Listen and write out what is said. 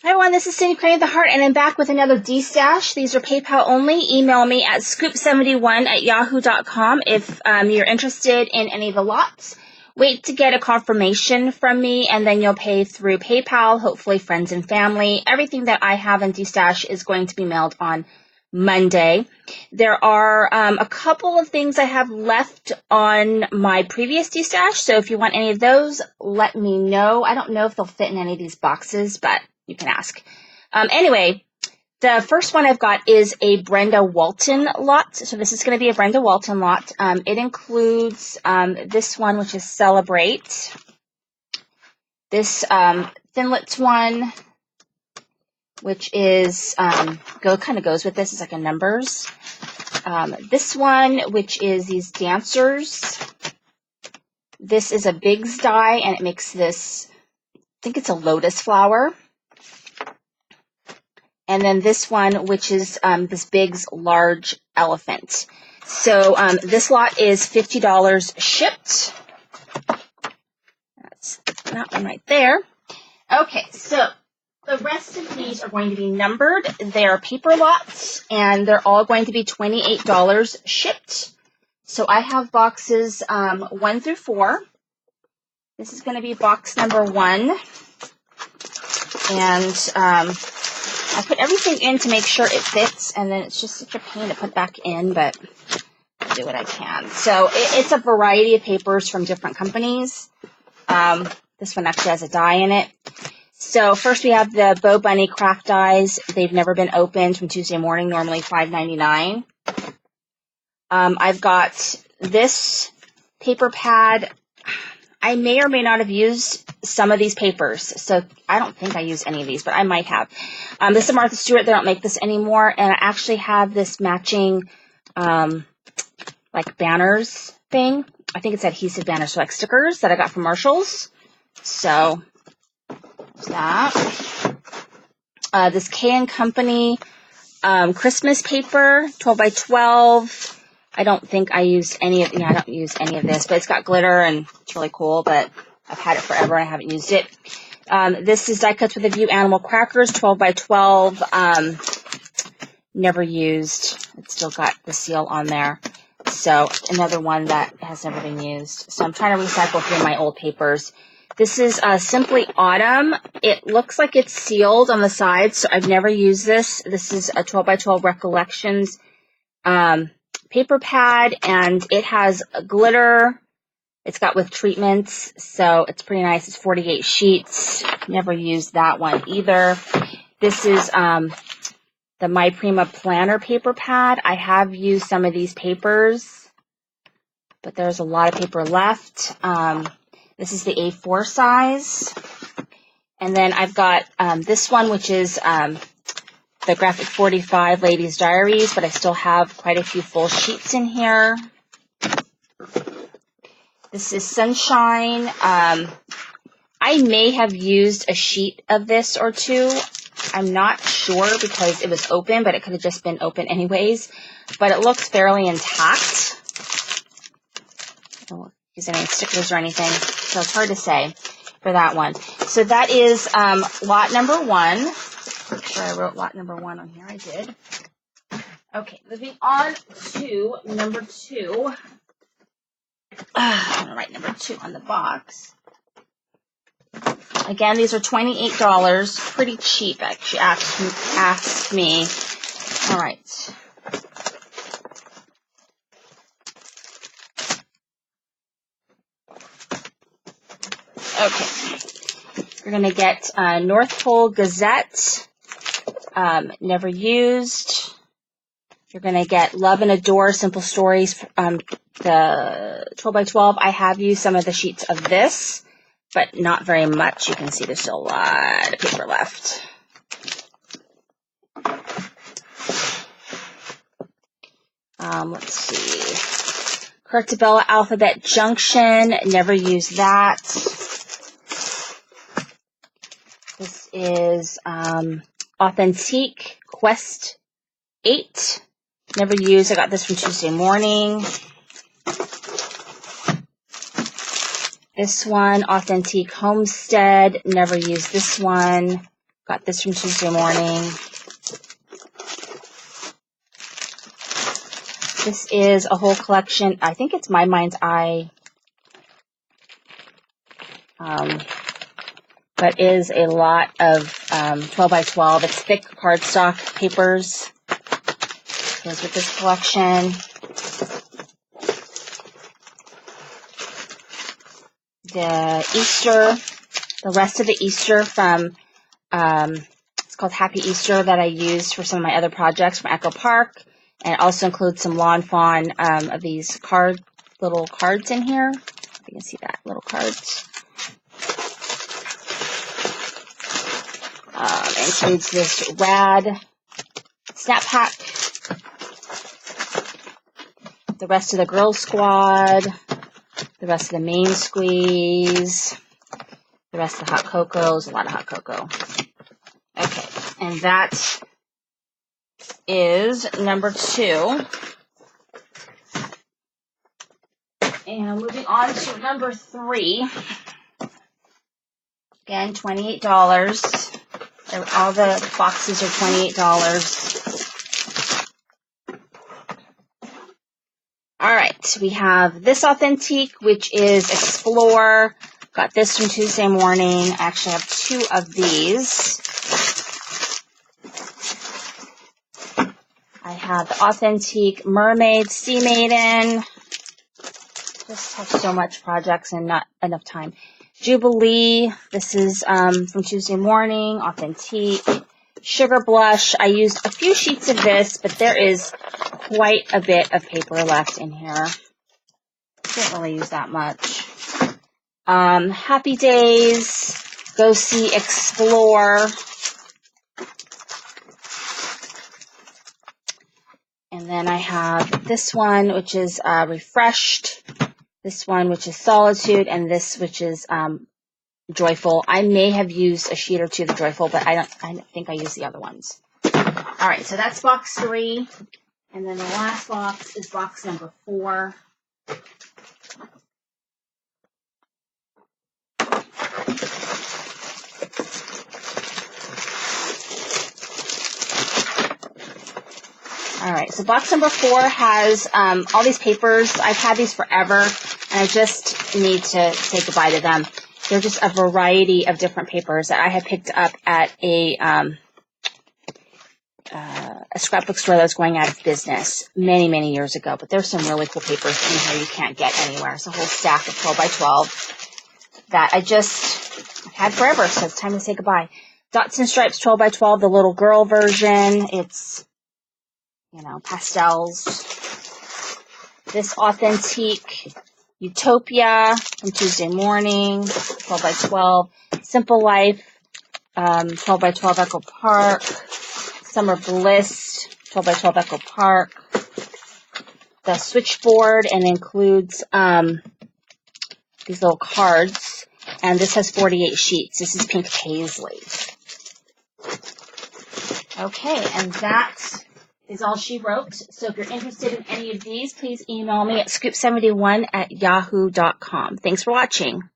Hi everyone, this is Cindy Crane the Heart, and I'm back with another Destash. These are PayPal only. Email me at scoop71@yahoo.com if you're interested in any of the lots. Wait to get a confirmation from me, and then you'll pay through PayPal, hopefully friends and family. Everything that I have in Destash is going to be mailed on Monday. There are a couple of things I have left on my previous Destash, so if you want any of those, let me know. I don't know if they'll fit in any of these boxes, but you can ask. Anyway, the first one I've got is a Brenda Walton lot. So this is going to be a Brenda Walton lot. It includes this one, which is Celebrate. This Thinlits one, which is kind of goes with this. It's like a numbers. This one, which is these dancers. This is a Biggs die, and it makes this, I think it's a lotus flower. And then this one, which is this Biggs large elephant. So this lot is $50 shipped. That's that one right there. Okay, so the rest of these are going to be numbered. They are paper lots, and they're all going to be $28 shipped. So I have boxes 1 through 4. This is going to be box number 1. And I put everything in to make sure it fits, and then it's just such a pain to put back in, but I'll do what I can. So it's a variety of papers from different companies. This one actually has a die in it. So first we have the Bo Bunny craft dies. They've never been opened from Tuesday morning, normally $5.99. I've got this paper pad. I may or may not have used some of these papers, so I don't think I used any of these, but I might have. This is Martha Stewart. They don't make this anymore, and I actually have this matching, like banners thing. I think it's adhesive banners, so like stickers that I got from Marshall's. So there's that. This K & Company Christmas paper, 12 by 12. I don't think I used any of, I don't use any of this, but it's got glitter and it's really cool, but I've had it forever and I haven't used it. This is Die Cuts with a View Animal Crackers, 12 by 12. Never used. It's still got the seal on there. So another one that has never been used. So I'm trying to recycle through my old papers. This is Simply Autumn. It looks like it's sealed on the sides, so I've never used this. This is a 12 by 12 Recollections paper pad, and it has glitter. It's got with treatments, so it's pretty nice. It's 48 sheets. Never used that one either. This is the My Prima Planner paper pad. I have used some of these papers, but there's a lot of paper left. This is the A4 size. And then I've got this one, which is the Graphic 45 Ladies Diaries, but I still have quite a few full sheets in here. This is Sunshine. I may have used a sheet of this or two. I'm not sure because it was open, but it could have just been open anyways. But it looks fairly intact. I don't use any stickers or anything, so it's hard to say for that one. So that is lot number 1. Make sure I wrote lot number 1 on here. I did. Okay, moving on to number 2. I'm going to write number 2 on the box. Again, these are $28. Pretty cheap, actually, asked me. All right. Okay. You're going to get North Pole Gazette. Never used. You're going to get Love and Adore Simple Stories, the 12 by 12. I have used some of the sheets of this, but not very much. You can see there's still a lot of paper left. Let's see. Correctabella Alphabet Junction. Never used that. This is Authentique Quest 8. Never used. I got this from Tuesday morning. This one, Authentique Homestead. Never used this one. Got this from Tuesday Morning. This is a whole collection. I think it's My Mind's Eye. But is a lot of 12 by 12. It's thick cardstock papers. Goes with this collection. The rest of the Easter from, it's called Happy Easter, that I used for some of my other projects from Echo Park. And it also includes some Lawn Fawn of these little cards in here. If you can see that, little cards. Includes this rad snap pack, the rest of the Girl Squad, the rest of the Main Squeeze, the rest of the hot cocos, a lot of hot cocoa. Okay, and that is number 2. And moving on to number 3. Again, $28. All the boxes are $28. All right, we have this Authentique, which is Explore. Got this from Tuesday Morning. I actually have 2 of these. I have the Authentique Mermaid Sea Maiden. Just have so much projects and not enough time. Jubilee, this is from Tuesday Morning, Authentique. Sugar Blush, I used a few sheets of this, but there is quite a bit of paper left in here. Didn't really use that much. Happy Days, Go See, Explore. And then I have this one, which is Refreshed. This one, which is Solitude, and this, which is Joyful. I may have used a sheet or 2 of the Joyful, but I think I used the other ones. All right, so that's box 3. And then the last box is box number 4. All right, so box number 4 has all these papers. I've had these forever, and I just need to say goodbye to them. They're just a variety of different papers that I had picked up at a scrapbook store that was going out of business many, many years ago. But there's some really cool papers in here you can't get anywhere. It's a whole stack of 12 by 12 that I've had forever, so it's time to say goodbye. Dots and Stripes 12 by 12, the little girl version. It's, pastels. This Authentique Utopia from Tuesday Morning, 12 by 12. Simple Life, 12 by 12 Echo Park. Summer Bliss, 12 by 12 Echo Park. The switchboard, and includes these little cards. And this has 48 sheets. This is Pink Paisley. Okay, and that is all she wrote. So if you're interested in any of these, please email me at scoop71@yahoo.com. Thanks for watching.